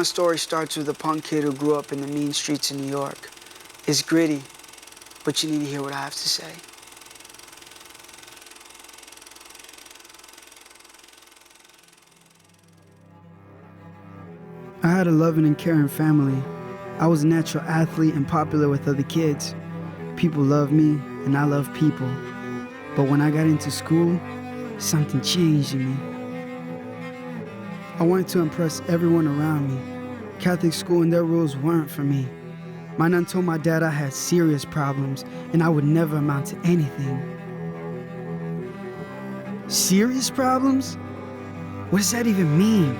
My story starts with a punk kid who grew up in the mean streets of New York. It's gritty, but you need to hear what I have to say. I had a loving and caring family. I was a natural athlete and popular with other kids. People loved me, and I loved people. But when I got into school, something changed in me. I wanted to impress everyone around me. Catholic school and their rules weren't for me. My nun told my dad I had serious problems and I would never amount to anything. Serious problems? What does that even mean?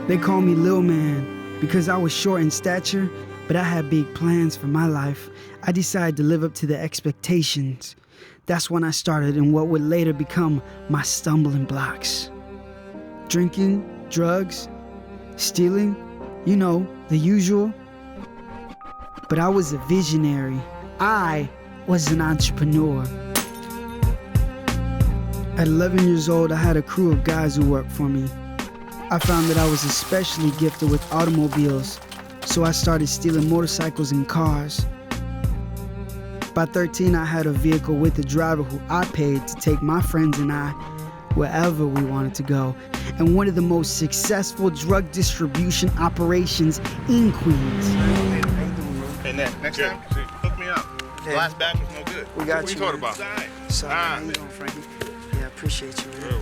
They called me Lil Man because I was short in stature, but I had big plans for my life. I decided to live up to the expectations. That's when I started in what would later become my stumbling blocks. Drinking, drugs, stealing, you know, the usual. But I was a visionary. I was an entrepreneur. At 11 years old, I had a crew of guys who worked for me. I found that I was especially gifted with automobiles, so I started stealing motorcycles and cars. By 13, I had a vehicle with a driver who I paid to take my friends and I wherever we wanted to go, and one of the most successful drug distribution operations in Queens. Hey, next time, hook me up. The last batch was no good. We got what you. What you talking about? So, how you doing, Frankie? Yeah, I appreciate you, man.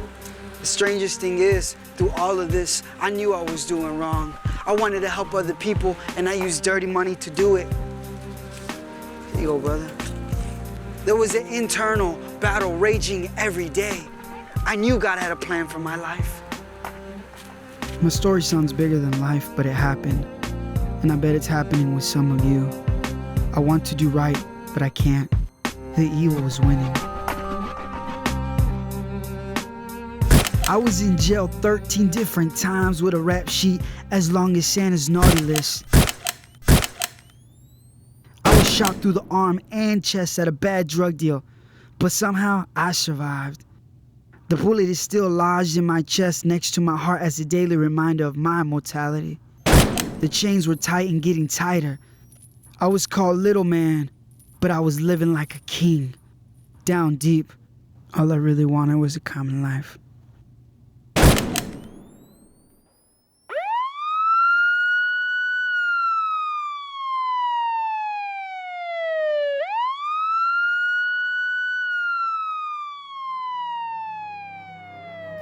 The strangest thing is, through all of this, I knew I was doing wrong. I wanted to help other people, and I used dirty money to do it. Here you go, brother. There was an internal battle raging every day. I knew God had a plan for my life. My story sounds bigger than life, but it happened. And I bet it's happening with some of you. I want to do right, but I can't. The evil is winning. I was in jail 13 different times with a rap sheet as long as Santa's naughty list. I was shot through the arm and chest at a bad drug deal, but somehow I survived. The bullet is still lodged in my chest next to my heart as a daily reminder of my mortality. The chains were tight and getting tighter. I was called Little Man, but I was living like a king. Down deep, all I really wanted was a common life.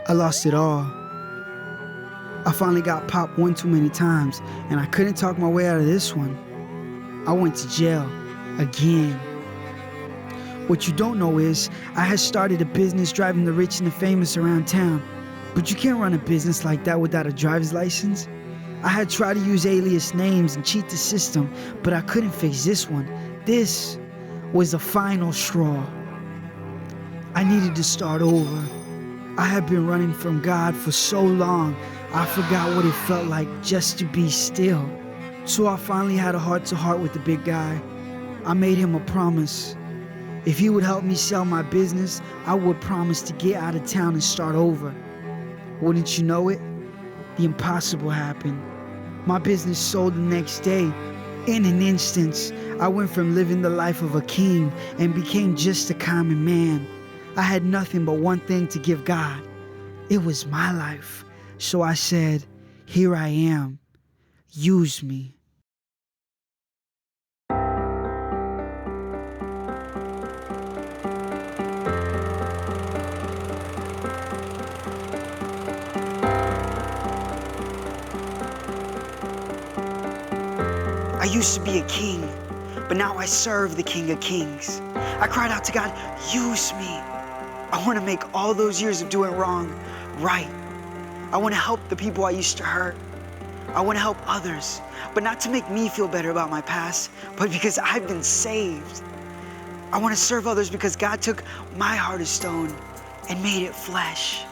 I lost it all. I finally got popped one too many times, and I couldn't talk my way out of this one. I went to jail again. What you don't know is, I had started a business driving the rich and the famous around town. But you can't run a business like that without a driver's license. I had tried to use alias names and cheat the system, but I couldn't fix this one. This was the final straw. I needed to start over. I had been running from God for so long, I forgot what it felt like just to be still. So I finally had a heart-to-heart with the big guy. I made him a promise. If he would help me sell my business, I would promise to get out of town and start over. Wouldn't you know it? The impossible happened. My business sold the next day. In an instant, I went from living the life of a king and became just a common man. I had nothing but one thing to give God. It was my life. So I said, here I am. Use me. I used to be a king, but now I serve the King of Kings. I cried out to God, use me. I want to make all those years of doing wrong right. I want to help the people I used to hurt. I want to help others, but not to make me feel better about my past, but because I've been saved. I want to serve others because God took my heart of stone and made it flesh.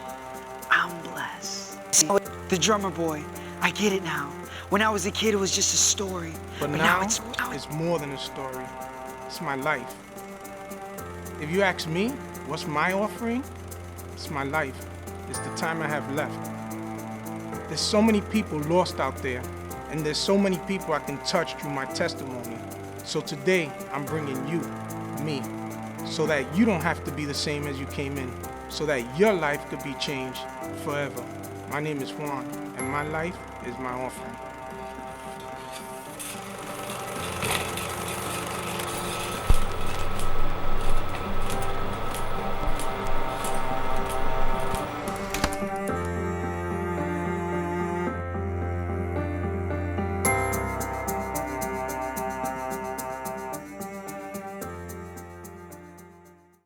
I'm blessed. The drummer boy, I get it now. When I was a kid, it was just a story. But now it's more than a story. It's my life. If you ask me, what's my offering? It's my life. It's the time I have left. There's so many people lost out there, and there's so many people I can touch through my testimony. So today, I'm bringing you, me, so that you don't have to be the same as you came in, so that your life could be changed forever. My name is Juan, and my life is my offering.